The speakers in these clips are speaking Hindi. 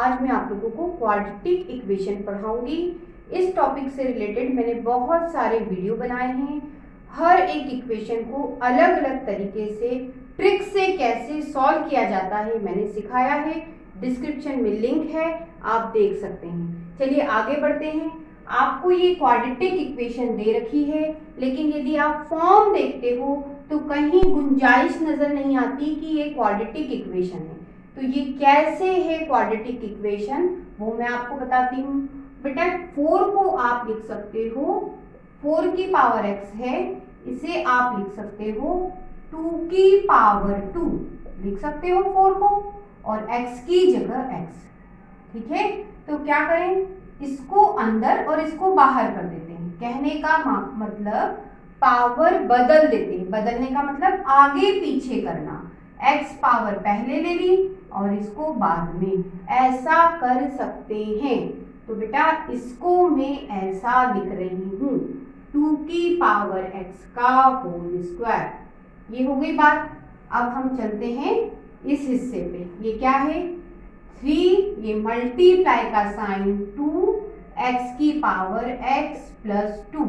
आज मैं आप लोगों को क्वाड्रेटिक इक्वेशन पढ़ाऊंगी। इस टॉपिक से रिलेटेड मैंने बहुत सारे वीडियो बनाए हैं। हर एक इक्वेशन को अलग अलग तरीके से ट्रिक से कैसे सॉल्व किया जाता है मैंने सिखाया है। डिस्क्रिप्शन में लिंक है, आप देख सकते हैं। चलिए आगे बढ़ते हैं। आपको ये क्वाड्रेटिक इक्वेशन दे रखी है, लेकिन यदि आप फॉर्म देखते हो तो कहीं गुंजाइश नजर नहीं आती कि ये क्वाड्रेटिक इक्वेशन है। तो ये कैसे है क्वाड्रेटिक इक्वेशन, वो मैं आपको बताती हूँ। बेटा 4 को आप लिख सकते हो, 4 की पावर x है, इसे आप लिख सकते हो 2 की पावर 2 लिख सकते हो 4 को, और x की जगह x। ठीक है, तो क्या करें, इसको अंदर और इसको बाहर कर देते हैं। कहने का मतलब पावर बदल देते हैं। बदलने का मतलब आगे पीछे करना। x पावर पहले ले ली और इसको बाद में, ऐसा कर सकते हैं। तो बेटा इसको मैं ऐसा लिख रही हूँ 2 की पावर x का होल स्क्वायर। ये हो गई बात। अब हम चलते हैं इस हिस्से पे। ये क्या है 3, ये मल्टीप्लाई का साइन 2 x की पावर x प्लस 2।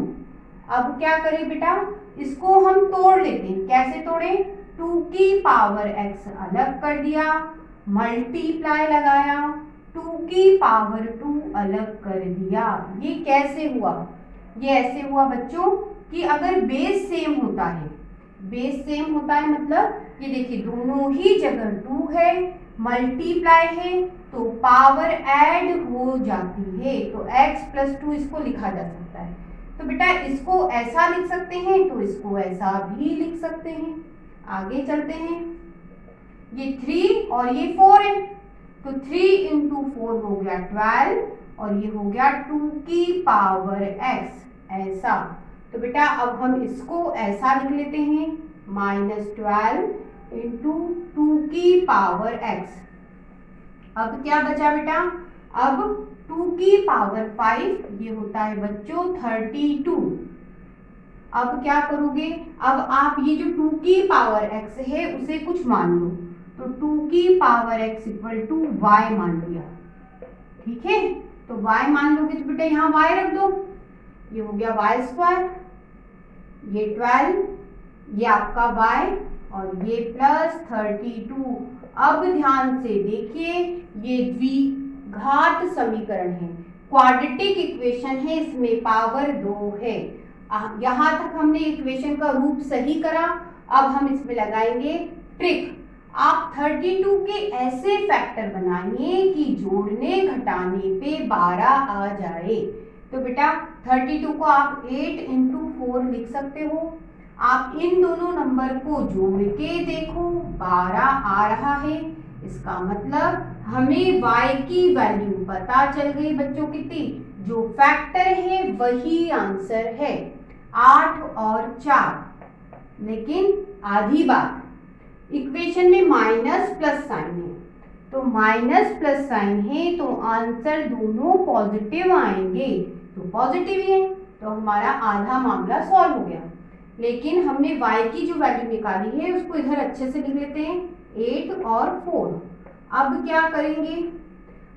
अब क्या करें बेटा, इसको हम तोड़ लेते हैं। कैसे तोड़ें, 2 की पावर x अलग कर दिया, मल्टीप्लाई लगाया, 2 की पावर 2 अलग कर दिया। ये कैसे हुआ, ये ऐसे हुआ बच्चों कि अगर बेस सेम होता है, बेस सेम होता है मतलब ये देखिए दोनों ही जगह 2 है, मल्टीप्लाई है, तो पावर ऐड हो जाती है। तो x प्लस 2 इसको लिखा जा सकता है। तो बेटा इसको ऐसा लिख सकते हैं, तो इसको ऐसा भी लिख सकते हैं। आगे चलते हैं। ये 3 और ये 4 है, तो 3 इंटू 4 हो गया 12, और ये हो गया 2 की पावर x, ऐसा। तो बेटा अब हम इसको ऐसा लिख लेते हैं -12 इंटू 2 की पावर x। अब क्या बचा बेटा, अब 2 की पावर 5, ये होता है बच्चों 32। अब क्या करोगे, अब आप ये जो 2 की पावर x है उसे कुछ मान लो, तो 2 की power x equal to y मान लिया। ठीक है, तो y मान लोगे तो बेटा यहाँ y रख दो, ये हो गया y स्क्वायर, ये 12, ये आपका y, और ये प्लस 32। अब ध्यान से देखिए, ये द्विघात समीकरण है, क्वाड्रेटिक इक्वेशन है, इसमें पावर 2 है। यहां तक हमने इक्वेशन का रूप सही करा। अब हम इसमें लगाएंगे ट्रिक। आप 32 के ऐसे फैक्टर बनाइए कि जोड़ने घटाने पे 12 आ जाए। तो बेटा 32 को आप 8 इंटू 4 लिख सकते हो। आप इन दोनों नंबर को जोड़ के देखो, 12 आ रहा है। इसका मतलब हमें y की वैल्यू पता चल गई बच्चों, कितनी, जो फैक्टर है वही आंसर है, 8 और 4। लेकिन आधी बात, इक्वेशन में माइनस प्लस साइन है, तो माइनस प्लस साइन है तो आंसर दोनों पॉजिटिव आएंगे, तो पॉजिटिव ही है, तो हमारा आधा मामला सॉल्व हो गया। लेकिन हमने y की जो वैल्यू निकाली है उसको इधर अच्छे से लिख लेते हैं, 8 और 4। अब क्या करेंगे,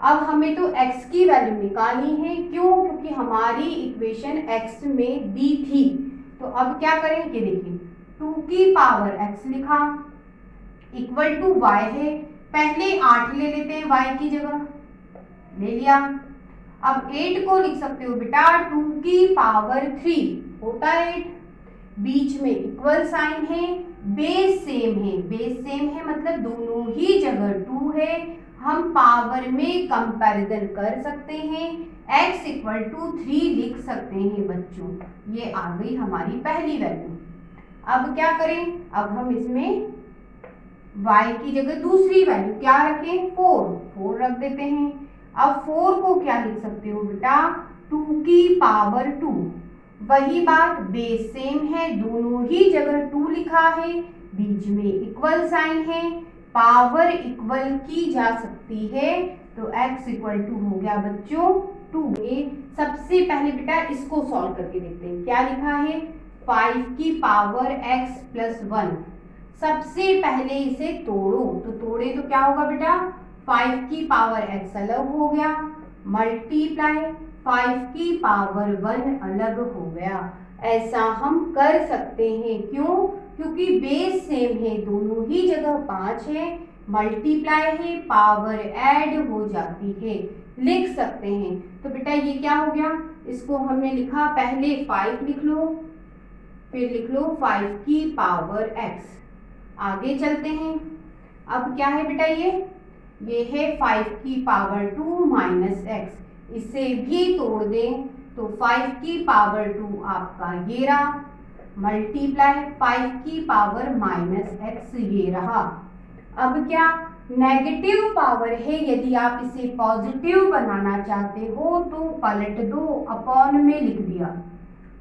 अब हमें तो x की वैल्यू निकालनी है। क्यों, क्योंकि हमारी इक्वेशन x में दी थी। तो अब क्या करें, ये देखिए 2 की पावर x लिखा इक्वल टू y है, पहले 8 ले लेते हैं y की जगह, ले लिया। अब 8 को लिख सकते हो बेटा 2 की पावर 3 होता है 8, बीच में इक्वल साइन है, बेस सेम है, बेस सेम है मतलब दोनों ही जगह 2 है, हम पावर में कंपैरिजन कर सकते हैं, x इक्वल टू 3 लिख सकते हैं बच्चों। ये आ गई हमारी पहली वैल्यू। अब क्या करें, अब हम इसमें y की जगह दूसरी वैल्यू क्या रखें, 4 रख देते हैं। अब 4 को क्या लिख सकते हो बेटा, 2 की पावर 2, वही बात, बेस सेम है, दोनों ही जगह 2 लिखा है, बीच में इक्वल साइन है, पावर इक्वल की जा सकती है, तो x इक्वल टू हो गया बच्चों 2। ये सबसे पहले बेटा इसको सॉल्व करके देखते हैं। क्या लिखा है, 5 की पावर x प्लस 1। सबसे पहले इसे तोड़ो, तो तोड़े तो क्या होगा बेटा, 5 की पावर x अलग हो गया, मल्टीप्लाई 5 की पावर 1 अलग हो गया। ऐसा हम कर सकते हैं, क्यों? क्योंकि बेस सेम है, दोनों ही जगह 5 है, मल्टीप्लाई है, पावर ऐड हो जाती है, लिख सकते हैं। तो बेटा ये क्या हो गया, इसको हमने लिखा, पहले 5 लिख लो, फिर लिख लो 5 की पावर x। आगे चलते हैं, अब क्या है बेटा, ये है 5 की पावर 2 माइनस एक्स। इसे भी तोड़ दें तो 5 की पावर 2 आपका ये रहा, मल्टीप्लाई 5 की पावर माइनस एक्स ये रहा। अब क्या, नेगेटिव पावर है, यदि आप इसे पॉजिटिव बनाना चाहते हो तो पलट दो, अपॉन में लिख दिया,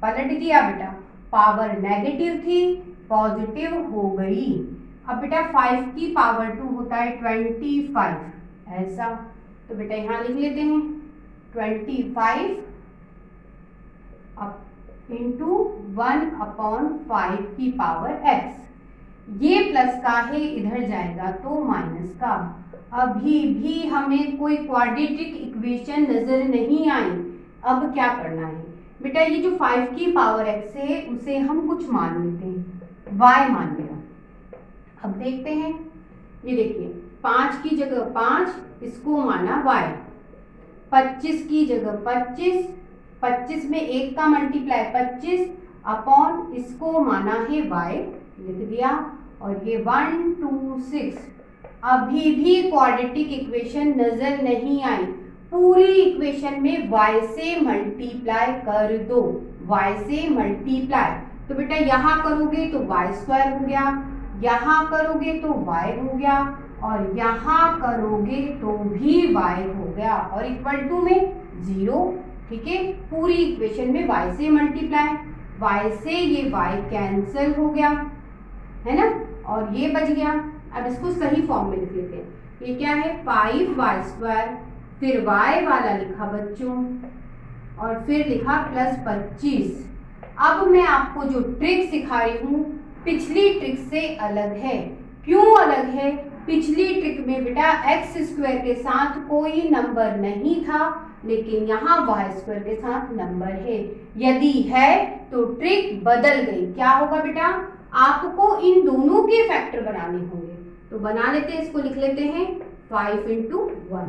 पलट दिया बेटा, पावर नेगेटिव थी पॉजिटिव हो गई। अब बेटा 5 की पावर 2 होता है 25, ऐसा, तो बेटा यहां लिख लेते हैं 25 इंटू 1/5 की पावर x। ये प्लस का है, इधर जाएगा तो माइनस का। अभी भी हमें कोई क्वाड्रेटिक इक्वेशन नजर नहीं आई। अब क्या करना है बेटा, ये जो 5 की पावर x है उसे हम कुछ मान लेते हैं, y मान लिया। अब देखते हैं, ये देखिए 5 की जगह 5, इसको माना y, 25 की जगह 25, 25 में 1 का मल्टीप्लाई 25 अपॉन इसको माना है y, लिख दिया, और ये 1 2 6। अभी भी क्वाड्रेटिक इक्वेशन नजर नहीं आई। पूरी इक्वेशन में y से मल्टीप्लाई कर दो, y से मल्टीप्लाई, तो बेटा यहाँ करोगे तो y² हो गया, यहाँ करोगे तो y हो गया, और यहाँ करोगे तो भी y हो गया, और इक्वल टू में 0। ठीक है, पूरी इक्वेशन में y से मल्टीप्लाई, y से ये y कैंसिल हो गया, है ना, और ये बच गया। अब इसको सही फॉर्म में लिख लेते हैं। ये क्या है, 5y², फिर y वाला लिखा बच्चों, और फिर लिखा प्लस 25। अब मैं आपको जो ट्रिक सिखा रही हूँ पिछली ट्रिक से अलग है। क्यों अलग है? पिछली ट्रिक में बेटा x² के साथ कोई नंबर नहीं था, लेकिन यहाँ y² के साथ नंबर है। यदि है तो ट्रिक बदल गई। क्या होगा बेटा, आपको इन दोनों के फैक्टर बनाने होंगे। तो बना लेते हैं, इसको लिख लेते हैं 5 × 1,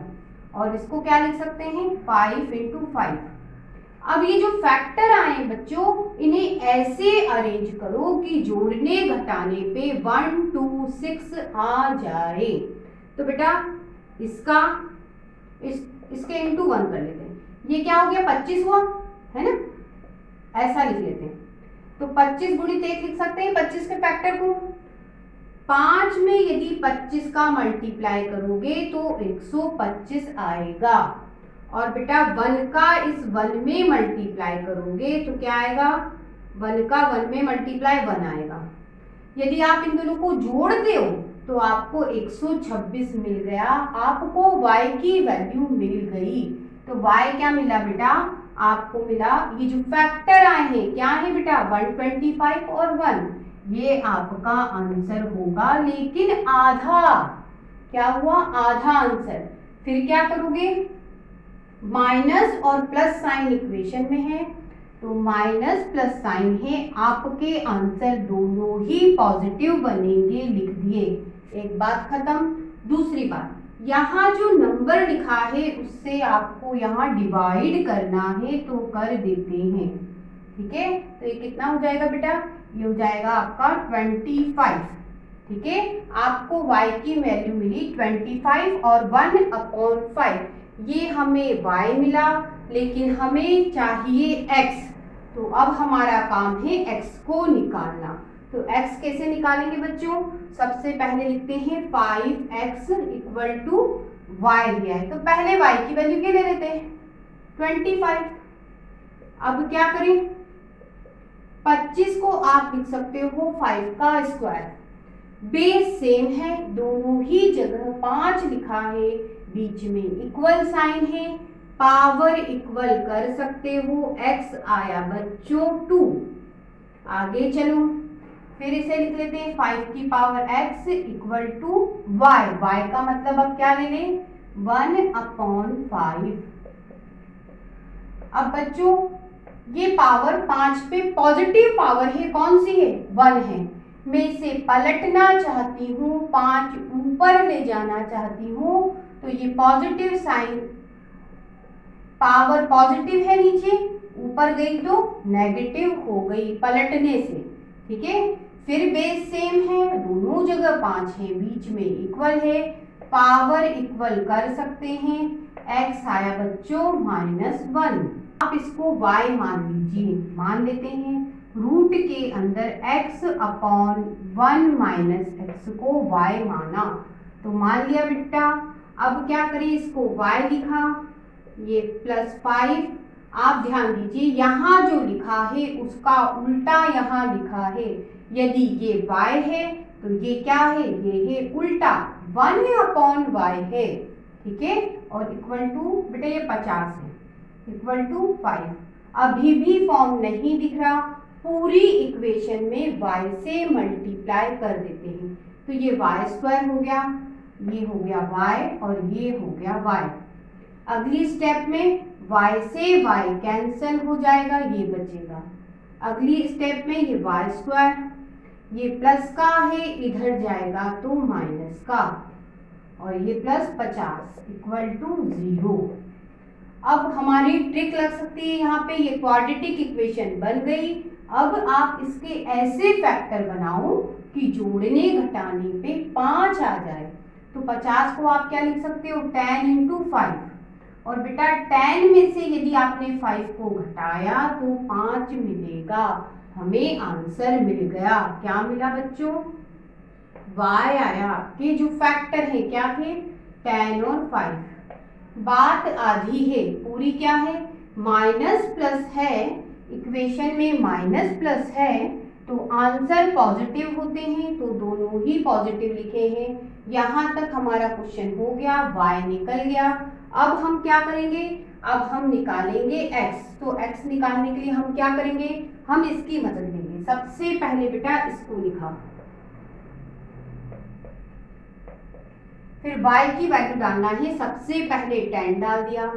और इसको क्या लिख सकते हैं 5 × 5। अब ये जो फैक्टर आए बच्चों, इन्हें ऐसे अरेंज करो कि जोड़ने घटाने पे 1 2 6 आ जाए। तो बेटा इसका इसके इंटू 1 कर लेते हैं। ये क्या हो गया, 25 हुआ, है ना, ऐसा लिख लेते हैं। तो 25 × 1 लिख सकते हैं 25 के फैक्टर को। 5 में यदि 25 का मल्टीप्लाई करोगे तो 125 आएगा, और बेटा 1 का इस 1 में मल्टीप्लाई करोगे तो क्या आएगा, 1 का 1 में मल्टीप्लाई 1 आएगा। यदि आप इन दोनों को जोड़ते हो तो आपको 126 मिल गया, आपको y की वैल्यू मिल गई। तो y क्या मिला बेटा, आपको मिला, ये जो फैक्टर आए हैं क्या है बेटा 125 और 1, ये आपका आंसर होगा, लेकिन आधा। क्या हुआ, आधा आंसर। फिर क्या करोगे, माइनस और प्लस साइन इक्वेशन में है, तो माइनस प्लस साइन है, आपके आंसर दोनों ही पॉजिटिव बनेंगे, लिख दिए। एक बात खत्म। दूसरी बात, यहाँ जो नंबर लिखा है उससे आपको यहाँ डिवाइड करना है, तो कर देते हैं। ठीक है, तो ये कितना हो जाएगा बेटा, ये हो जाएगा आपका 25। ठीक है, आपको y की वैल्यू मिली 25 और 1/5। ये हमें y मिला, लेकिन हमें चाहिए x। तो अब हमारा काम है x को निकालना। तो x कैसे निकालेंगे बच्चों, सबसे पहले लिखते हैं 5x = y दिया है, तो पहले y की वैल्यू क्या ले लेते हैं 25। अब क्या करें, 25 को आप लिख सकते हो 5 का स्क्वायर। बेस सेम है, दोनों ही जगह 5 लिखा है, बीच में इक्वल साइन है, पावर इक्वल कर सकते हो, x आया बच्चों 2। आगे चलो, फिर इसे लिख लेते हैं 5 की power x equal to y। y का मतलब अब क्या ले लें, 1/5। अब बच्चों ये पावर 5 पे पॉजिटिव पावर है, कौन सी है, 1 है। मैं इसे पलटना चाहती हूँ, 5 ऊपर ले जाना चाहती हूँ, तो ये पॉजिटिव साइन, पावर पॉजिटिव है नीचे, ऊपर गई तो नेगेटिव हो गई पलटने से, ठीक है। फिर बेस सेम है, दोनों जगह 5 है, बीच में इक्वल है, पावर इक्वल कर सकते हैं। x आया बच्चों -1। आप इसको y मान लीजिए, मान लेते हैं। रूट के अंदर x/1 - x को y माना, तो मान लिया बेटा। अब क्या करें, इसको y लिखा, ये +5। आप ध्यान दीजिए, यहाँ जो लिखा है उसका उल्टा यहाँ लिखा है। यदि ये y है तो ये क्या है, ये है उल्टा 1/y है, ठीक है। और इक्वल टू, बेटा ये 50 है, इक्वल टू 5। अभी भी फॉर्म नहीं दिख रहा, पूरी इक्वेशन में y से मल्टीप्लाई कर देते हैं, तो ये y² हो गया, ये हो गया y और ये हो गया y। अगली स्टेप में y से y कैंसल हो जाएगा, ये बचेगा। अगली स्टेप में ये y², ये प्लस का है, इधर जाएगा तो माइनस का, और ये +50 इक्वल टू 0। अब हमारी ट्रिक लग सकती है यहाँ पे, ये क्वाड्रेटिक इक्वेशन बन गई। अब आप इसके ऐसे फैक्टर बनाओ कि जोड़ने घटाने पे 5 आ जाए। तो 50 को आप क्या लिख सकते हो, 10 × 5। और बेटा 10 में से यदि आपने 5 को घटाया तो 5 मिलेगा, हमें आंसर मिल गया। क्या मिला बच्चों, y आया। आपके जो फैक्टर है क्या थे, 10 और 5। बात आधी है, पूरी क्या है, माइनस प्लस है, इक्वेशन में माइनस प्लस है तो आंसर पॉजिटिव होते हैं, तो दोनों ही पॉजिटिव लिखे हैं। यहाँ तक हमारा क्वेश्चन हो गया, y निकल गया। अब हम क्या करेंगे, अब हम निकालेंगे x। तो x निकालने के लिए हम क्या करेंगे, हम इसकी मदद लेंगे। सबसे पहले बेटा इसको लिखा, फिर y की वैल्यू डालना है, सबसे पहले 10 डाल दिया,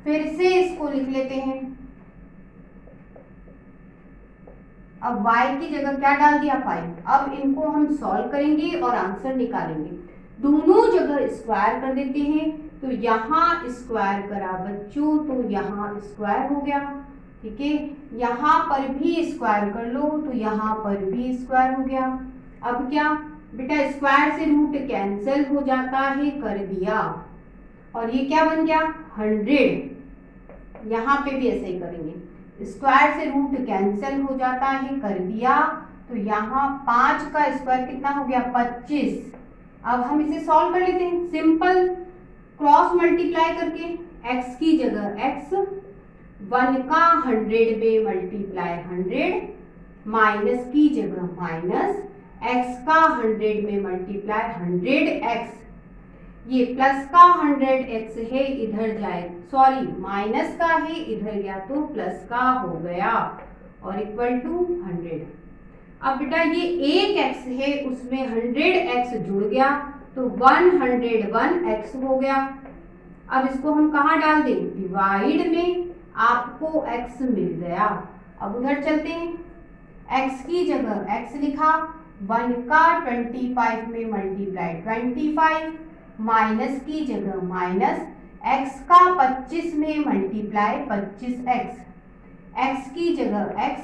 फिर से इसको लिख लेते हैं। अब y की जगह क्या डाल दिया, 5। अब इनको हम सॉल्व करेंगे और आंसर निकालेंगे। दोनों जगह स्क्वायर कर देते हैं, तो यहाँ स्क्वायर करा बच्चों तो यहाँ स्क्वायर हो गया, ठीक है। यहाँ पर भी स्क्वायर कर लो तो यहाँ पर भी स्क्वायर हो गया। अब क्या बेटा, स्क्वायर से रूट कैंसिल हो जाता है, कर दिया, और ये क्या बन गया, 100। यहाँ पे भी ऐसे ही करेंगे, स्क्वायर से रूट कैंसिल हो जाता है, कर दिया, तो यहाँ 5 का स्क्वायर कितना हो गया, 25। अब हम इसे सॉल्व कर लेते हैं, सिंपल क्रॉस मल्टीप्लाई करके। x की जगह x, 1 का 100 में मल्टीप्लाई 100, माइनस की जगह माइनस, x का 100 में मल्टीप्लाई 100x, ये प्लस का 100x है, इधर जाए, सॉरी माइनस का है, इधर गया तो प्लस का हो गया, और इक्वल टू 100। अब बेटा ये एक x है, उसमें 100x जुड़ गया तो 101x हो गया। अब इसको हम कहाँ डाल दें, डिवाइड में, आपको x मिल गया। अब उधर चलते हैं, x की जगह x लिखा, 1 का 25 में मल्टीप्लाई 25, माइनस की जगह माइनस, x का 25 में मल्टीप्लाई 25x, x की जगह x,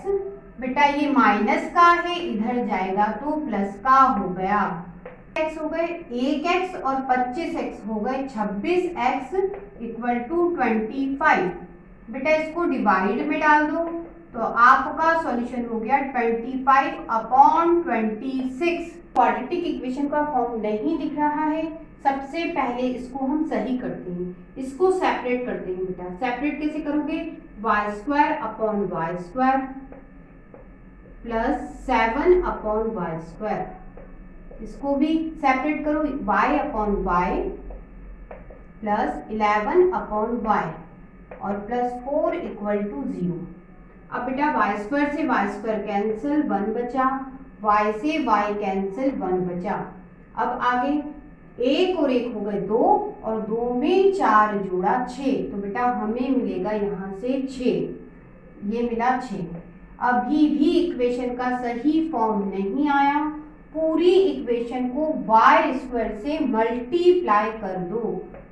बेटा ये माइनस का है, इधर जाएगा तो प्लस का हो गया, x हो गए 1x और 25x हो गए 26x इक्वल टू 25। बेटा इसको डिवाइड में डाल दो तो आपका सॉल्यूशन हो गया 25/26। क्वाड्रेटिक इक्वेशन का फॉर्म नहीं दिख रहा है, सबसे पहले इसको हम सही करते हैं, इसको सेपरेट करते हैं। बेटा सेपरेट कैसे करोगे, y² प्लस 7/y², इसको भी सेपरेट करो, y/y प्लस 11/y और प्लस 4 इक्वल टू 0। अब बेटा y² से y² कैंसिल, 1 बचा, y से y कैंसिल 1 बचा। अब आगे एक और एक हो गए 2 और 2 में 4 जोड़ा 6, तो बेटा हमें मिलेगा यहाँ से 6, ये मिला 6। अभी भी इक्वेशन का सही फॉर्म नहीं आया, पूरी इक्वेशन को y स्क्वायर से मल्टीप्लाई कर दो।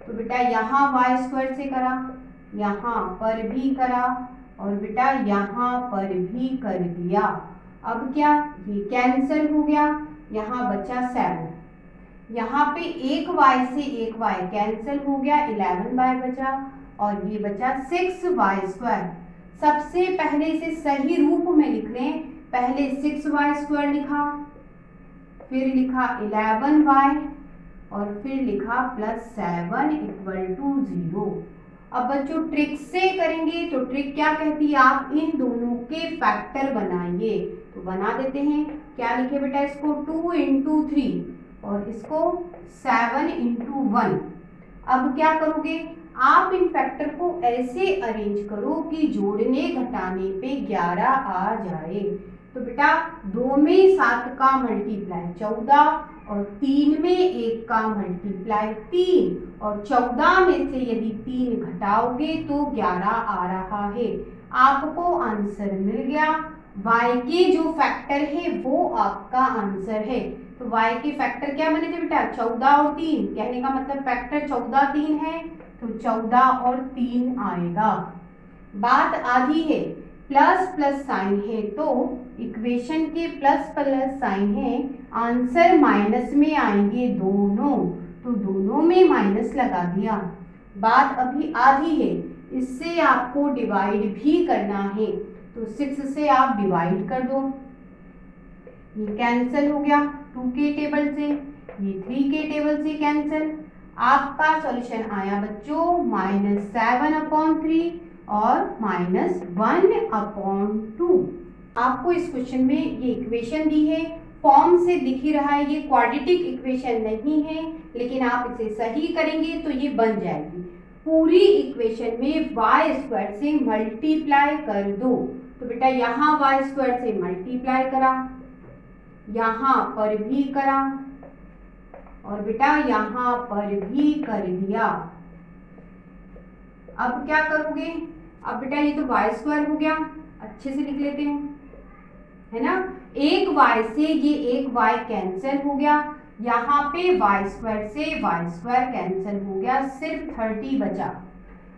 तो बेटा यहाँ y स्क्वायर से करा, यहाँ पर भी करा और बेटा यहाँ पर भी कर दिया। अब क्या, ये कैंसिल हो गया, यहाँ बचा 7, यहाँ पे एक y से एक y कैंसिल हो गया, 11y बचा और ये बचा 6y स्क्वायर। सबसे पहले इसे सही रूप में लिख लें, पहले 6y स्क्वायर लिखा, फिर लिखा 11y और फिर लिखा प्लस 7 इक्वल टू 0। अब बच्चों ट्रिक से करेंगे, तो ट्रिक क्या कहती है, आप इन दोनों के फैक्टर बनाइए। तो बना देते हैं, क्या लिखे बेटा, इसको 2 इंटू 3 और इसको 7 इंटू 1। अब क्या करोगे, आप इन फैक्टर को ऐसे अरेंज करो कि जोड़ने घटाने पे 11 आ जाए। तो बेटा 2 में 7 का मल्टीप्लाई 14 और 3 में 1 का मल्टीप्लाई 3 और 14 में से यदि 3 घटाओगे तो 11 आ रहा है। आपको आंसर मिल गया। y के जो फैक्टर है वो आपका आंसर है। तो y के फैक्टर क्या बने थे बेटा, 14 और 3, कहने का मतलब फैक्टर 14 3 है, तो 14 और 3 आएगा। बात आधी है, प्लस प्लस साइन है तो इक्वेशन के प्लस प्लस साइन है, आंसर माइनस में आएंगे दोनों, तो दोनों में माइनस लगा दिया। बात अभी आधी है, इससे आपको डिवाइड भी करना है, तो 6 से आप डिवाइड कर दो, ये कैंसिल हो गया 2 के टेबल से, ये 3 के टेबल से कैंसिल। आपका सॉल्यूशन आया बच्चों -7/3 और -1/2। आपको इस क्वेश्चन में ये इक्वेशन दी है, फॉर्म से दिख ही रहा है, ये क्वाड्रेटिक इक्वेशन नहीं है, लेकिन आप इसे सही करेंगे तो ये बन जाएगी। पूरी इक्वेशन में y स्क्वायर से मल्टीप्लाई कर दो। तो बेटा यहाँ y स्क्वायर से मल्टीप्लाई करा, यहाँ पर भी करा और बेटा यहाँ पर भी कर दिया। अब क्या करोगे, अब बेटा ये तो y स्क्वायर हो गया, अच्छे से लिख लेते हैं, है ना। एक y से ये एक y कैंसिल हो गया, यहाँ पे y स्क्वायर से y स्क्वायर कैंसिल हो गया, सिर्फ 30 बचा।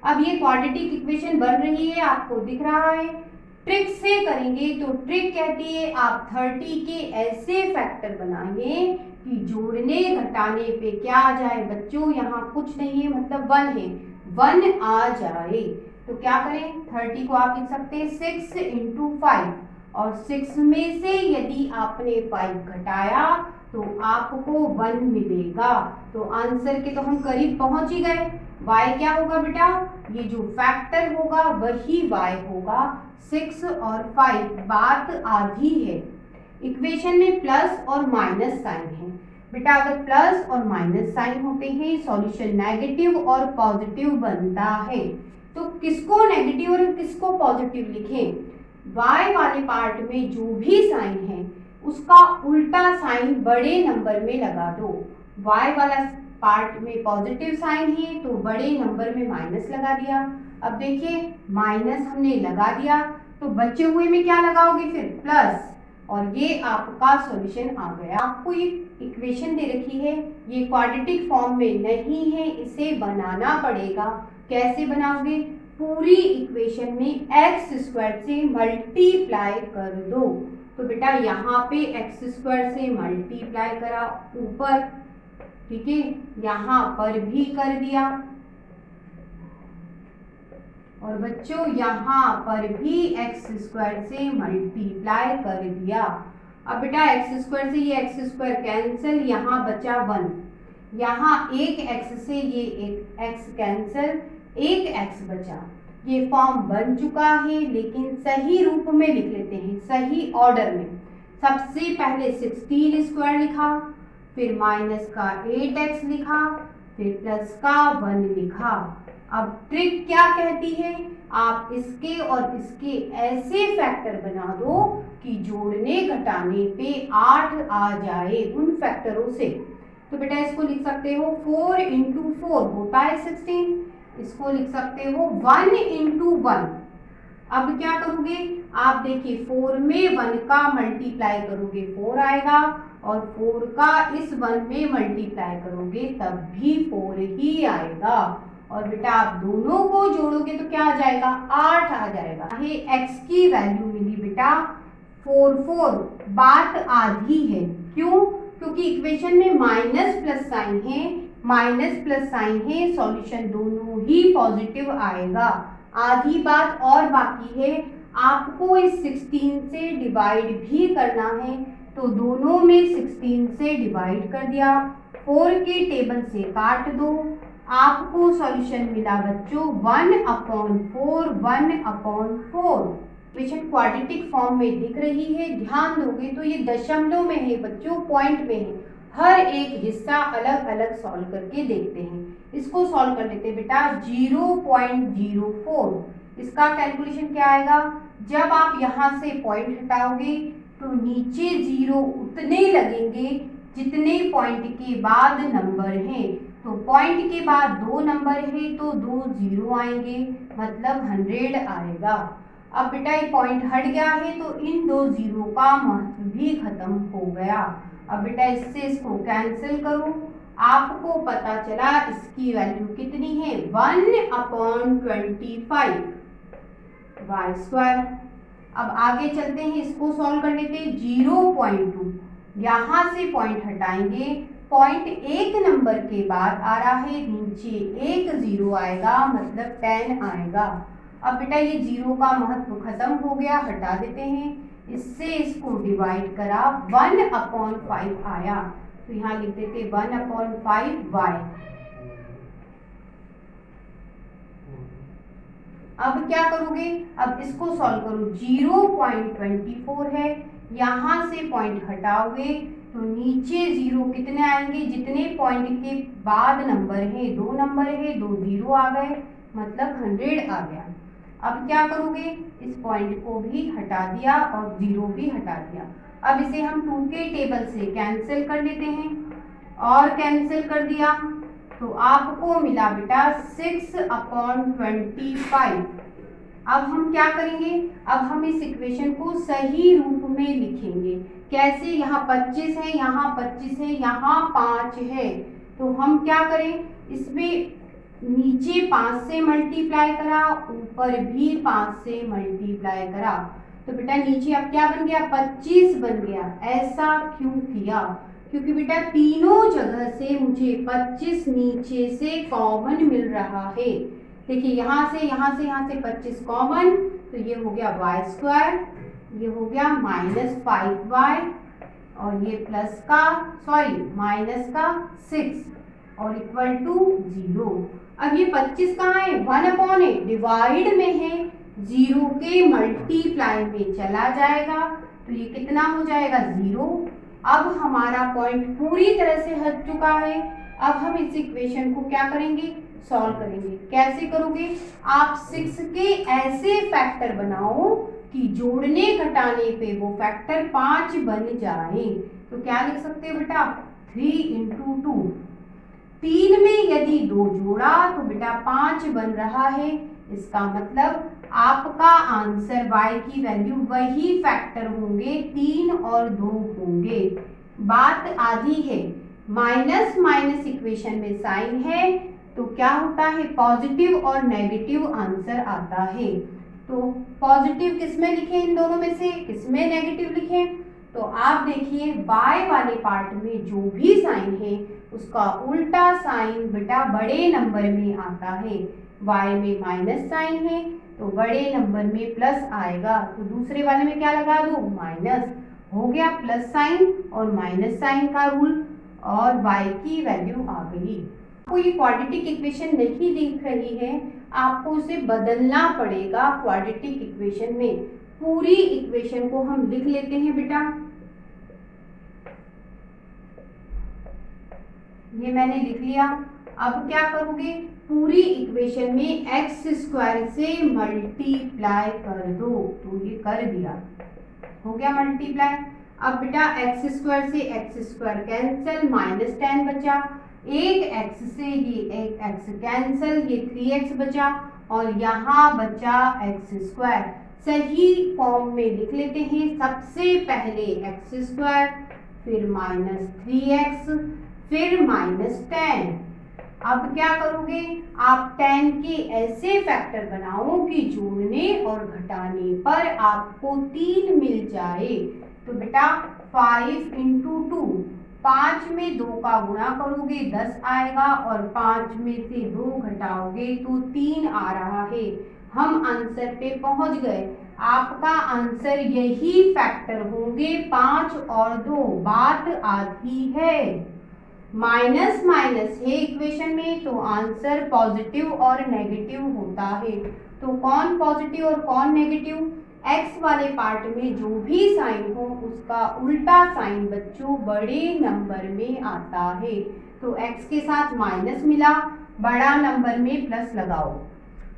अब ये क्वाड्रेटिक इक्वेशन बन रही है, आपको दिख रहा है। ट्रिक से करेंगे तो ट्रिक कहती है आप 30 के ऐसे फैक्टर बनाइए कि जोड़ने घटाने पे क्या आ जाए बच्चों, यहाँ कुछ नहीं है मतलब 1 है, 1 आ जाए। तो क्या करें, 30 को आप लिख सकते हैं 6 इंटू 5 और 6 में से यदि आपने 5 घटाया तो आपको 1 मिलेगा। तो आंसर के तो हम करीब पहुंच ही गए। y क्या होगा बेटा, ये जो फैक्टर होगा वही y होगा, 6 और 5। बात आधी है, इक्वेशन में प्लस और माइनस साइन है बेटा, अगर प्लस और माइनस साइन होते हैं सॉल्यूशन नेगेटिव और पॉजिटिव बनता है। तो किसको नेगेटिव और किसको पॉजिटिव लिखें, y वाले पार्ट में जो भी साइन है उसका उल्टा साइन बड़े नंबर में लगा दो। y वाला पार्ट में पॉजिटिव साइन है तो बड़े नंबर में माइनस लगा दिया। अब देखिए माइनस हमने लगा दिया तो बचे हुए में क्या लगाओगे फिर, प्लस, और ये आपका सॉल्यूशन आ गया। आपको ये इक्वेशन दे रखी है, ये क्वाड्रेटिक फॉर्म में नहीं है, इसे बनाना पड़ेगा। कैसे बनाओगे, पूरी इक्वेशन में x स्क्वायर से मल्टीप्लाई कर दो। तो बेटा यहाँ पे x स्क्वायर से मल्टीप्लाई करा ऊपर, ठीक है, यहाँ पर भी कर दिया और बच्चों यहाँ पर भी x स्क्वायर से मल्टीप्लाई कर दिया। अब बेटा x स्क्वायर से ये x स्क्वायर कैंसिल, यहाँ बचा 1, यहाँ एक x से ये एक x कैंसिल, एक x बचा। ये फॉर्म बन चुका है, लेकिन सही रूप में लिख लेते हैं, सही ऑर्डर में। सबसे पहले 16 स्क्वायर लिखा, फिर माइनस का 8x लिखा, फिर प्लस का 1 लिखा। अब ट्रिक क्या कहती है, आप इसके और इसके ऐसे फैक्टर बना दो कि जोड़ने घटाने पे 8 आ जाए उन फैक्टरों से। तो बेटा इसको लिख सकते हो 4 इंटू 4 होता है 16। इसको लिख सकते हो 1 इंटू 1। अब क्या करोगे, आप देखिए 4 में 1 का मल्टीप्लाई करोगे 4 आएगा, और 4 का इस 1 में मल्टीप्लाई करोगे तब भी 4 ही आएगा। और बेटा आप दोनों को जोड़ोगे तो क्या आ जाएगा, 8 आ जाएगा। ये x की वैल्यू मिली बेटा 4। बात आधी है, क्यों, क्योंकि इक्वेशन में माइनस प्लस साइन है, माइनस प्लस साइन है, सॉल्यूशन दोनों ही पॉजिटिव आएगा। आधी बात और बाकी है, आपको इस 16 से डिवाइड भी करना है, तो दोनों में 16 से डिवाइड कर दिया, 4 के टेबल से काट दो, आपको सॉल्यूशन मिला बच्चों 1/4, 1/4। इक्वेशन क्वाड्रेटिक फॉर्म में दिख रही है, ध्यान दोगे तो ये दशमलव में है बच्चों, पॉइंट में है। हर एक हिस्सा अलग अलग सॉल्व करके देखते हैं। इसको सॉल्व कर लेते हैं बेटा 0.04। इसका कैलकुलेशन क्या आएगा, जब आप यहाँ से पॉइंट हटाओगे तो नीचे 0 उतने लगेंगे जितने पॉइंट के बाद नंबर हैं। तो पॉइंट के बाद 2 नंबर है तो 2 0 आएंगे, मतलब 100 आएगा। अब बेटा ये पॉइंट हट गया है तो इन 2 0 का महत्व भी खत्म हो गया। अब बेटा इससे इसको कैंसिल करो, आपको पता चला इसकी वैल्यू कितनी है 1/25 वाई स्क्वायर। अब आगे चलते हैं, इसको सॉल्व कर लेते हैं 0.2। यहाँ से पॉइंट हटाएंगे, पॉइंट एक नंबर के बाद आ रहा है, नीचे 1 0 आएगा, मतलब 10 आएगा। अब बेटा ये 0 का महत्व खत्म हो गया, हटा देते हैं, इससे इसको डिवाइड करा 1/5 आया, तो यहाँ लिख देते 1/5 वाई। अब क्या करोगे, अब इसको सॉल्व करो 0.24 है, यहाँ से पॉइंट हटाओगे तो नीचे 0 कितने आएंगे, जितने पॉइंट के बाद नंबर है 2 नंबर है, 2 0 आ गए, मतलब 100 आ गया। अब क्या करोगे, इस पॉइंट को भी हटा दिया और 0 भी हटा दिया। अब इसे हम 2 के टेबल से कैंसिल कर लेते हैं, और कैंसिल कर दिया तो आपको मिला बेटा 6/25। अब हम क्या करेंगे, अब हम इस इक्वेशन को सही रूप में लिखेंगे। कैसे, यहाँ 25 है, यहाँ 25 है, यहाँ 5 है, तो हम क्या करें, इसमें नीचे 5 से मल्टीप्लाई करा, ऊपर भी 5 से मल्टीप्लाई करा, तो बेटा नीचे अब क्या बन गया 25 बन गया। ऐसा क्यों किया, क्योंकि बेटा तीनों जगह से मुझे 25 नीचे से कॉमन मिल रहा है। देखिए यहाँ से 25 कॉमन, तो ये हो गया वाई स्क्वायर, ये हो गया -5y, और ये प्लस का माइनस का 6 और इक्वल टू 0। अब ये 25 कहाँ है, 1/8 डिवाइड में है, 0 के मल्टीप्लाई में चला जाएगा, तो ये कितना हो जाएगा 0। अब हमारा पॉइंट पूरी तरह से हट चुका है। अब हम इस इक्वेशन को क्या करेंगे, सॉल्व करेंगे। कैसे करोगे, आप 6 के ऐसे फैक्टर बनाओ कि जोड़ने घटाने पे वो फैक्टर 5 बन जाए। तो क्या लिख सकते हो बेटा 3 × 2। 3 में यदि 2 जोड़ा तो बेटा 5 बन रहा है, इसका मतलब आपका आंसर y की वैल्यू वही फैक्टर होंगे, 3 और 2 होंगे। बात आधी है, माइनस माइनस इक्वेशन में साइन है तो क्या होता है, पॉजिटिव और नेगेटिव आंसर आता है। तो पॉजिटिव किसमें लिखें, इन दोनों में से किसमें नेगेटिव लिखें, तो आप देखिए y वाले पार्ट में जो भी साइन है उसका उल्टा साइन बेटा बड़े नंबर में आता है। y में माइनस साइन है तो बड़े नंबर में प्लस आएगा, तो दूसरे वाले में क्या लगा दो, माइनस, हो गया प्लस साइन और माइनस साइन का रूल, और y की वैल्यू आ गई। आपको ये क्वाड्रेटिक इक्वेशन नहीं दिख रही है, आपको उसे बदलना पड़ेगा क्वाड्रेटिक इक्वेशन में। पूरी इक्वेशन को हम लिख लेते हैं बेटा, ये मैंने लिख लिया। अब क्या करोगे, पूरी इक्वेशन में एक्स स्क्वायर से मल्टीप्लाई कर दो। तो ये कर दिया, हो गया मल्टीप्लाई। अब बेटा एक्स स्क्वायर से एक्स स्क्वायर कैंसिल, -10 बचा। एक एक्स से ये एक एक्स कैंसिल, ये 3x बचा और यहाँ बचा एक्स स्क्वायर। सही फॉर्म में लिख लेते हैं। सबसे पहले एक्स स्क्वायर, फिर -3x, फिर -10। अब क्या करोगे आप, 10 के ऐसे फैक्टर बनाओ कि जोड़ने और घटाने पर आपको 3 मिल जाए। तो बेटा 5 × 2, 5 में 2 का गुणा करोगे 10 आएगा और 5 में से 2 घटाओगे तो 3 आ रहा है। हम आंसर पे पहुंच गए। आपका आंसर यही फैक्टर होंगे 5 और 2। बात आधी है। माइनस माइनस है इक्वेशन में तो आंसर पॉजिटिव और नेगेटिव होता है। तो कौन पॉजिटिव और कौन नेगेटिव? एक्स वाले पार्ट में जो भी साइन हो उसका उल्टा साइन बच्चों बड़े नंबर में आता है। तो एक्स के साथ माइनस मिला, बड़ा नंबर में प्लस लगाओ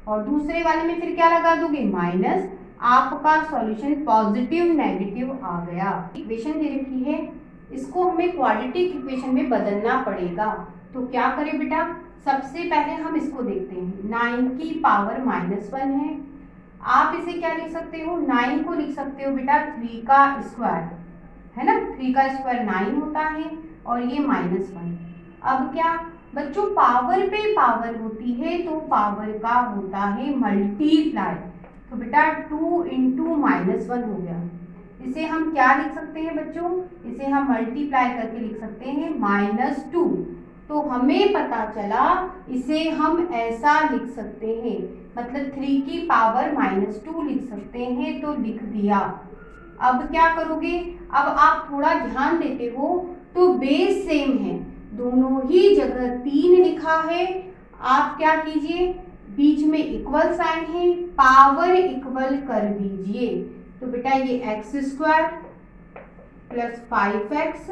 और दूसरे वाले में फिर क्या लगा दोगे, माइनस। आपका सॉल्यूशन पॉजिटिव नेगेटिव आ गया। इक्वेशन दे रखी है, इसको हमें क्वाड्रेटिक इक्वेशन में बदलना पड़ेगा। तो क्या करें बेटा, सबसे पहले हम इसको देखते हैं। 9 की पावर -1 है। आप इसे क्या लिख सकते हो, 9 को लिख सकते हो बेटा 3 का स्क्वायर, है ना। 3 का स्क्वायर 9 होता है और ये -1। अब क्या बच्चों, पावर पे पावर होती है तो पावर का होता है मल्टीप्लाई। तो बेटा 2 × -1 हो गया। इसे हम क्या लिख सकते हैं बच्चों, इसे हम मल्टीप्लाई करके लिख सकते हैं -2। तो हमें पता चला इसे हम ऐसा लिख सकते हैं, मतलब 3 की पावर -2 लिख सकते हैं। तो लिख दिया। अब क्या करोगे, अब आप थोड़ा ध्यान देते हो तो बेस सेम है, दोनों ही जगह 3 लिखा है। आप क्या कीजिए, बीच में इक्वल साइन है, पावर इक्वल कर दीजिए। तो बेटा ये x square plus 5x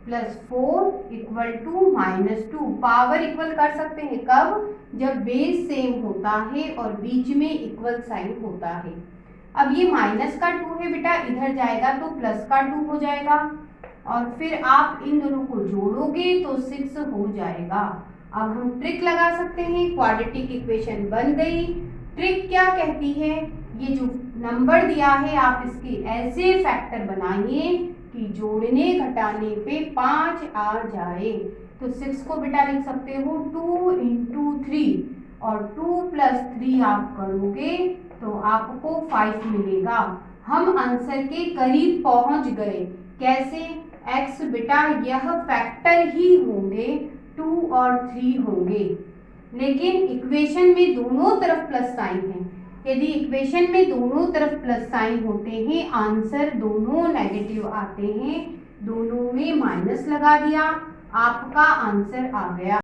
plus 4 equal to -2। Power equal कर सकते हैं कब, जब बेस सेम होता है और बीच में इक्वल साइन होता है। अब ये माइनस का 2 है बेटा, इधर जाएगा तो प्लस का 2 हो जाएगा और फिर आप इन दोनों को जोड़ोगे तो 6 हो जाएगा। अब हम ट्रिक लगा सकते हैं, क्वाड्रेटिक इक्वेशन बन गई। ट्रिक क्या कहती है, ये जो नंबर दिया है आप इसके ऐसे फैक्टर बनाइए कि जोड़ने घटाने पे 5 आ जाए। तो 6 को बेटा लिख सकते हो 2 × 3 और 2 + 3 आप करोगे तो आपको 5 मिलेगा। हम आंसर के करीब पहुंच गए। कैसे, x बेटा यह फैक्टर ही होंगे, 2 और 3 होंगे, लेकिन इक्वेशन में दोनों तरफ प्लस साइन है। यदि इक्वेशन में दोनों तरफ प्लस साइन होते हैं, आंसर दोनों नेगेटिव आते हैं, दोनों में माइनस लगा दिया, आपका आंसर आ गया।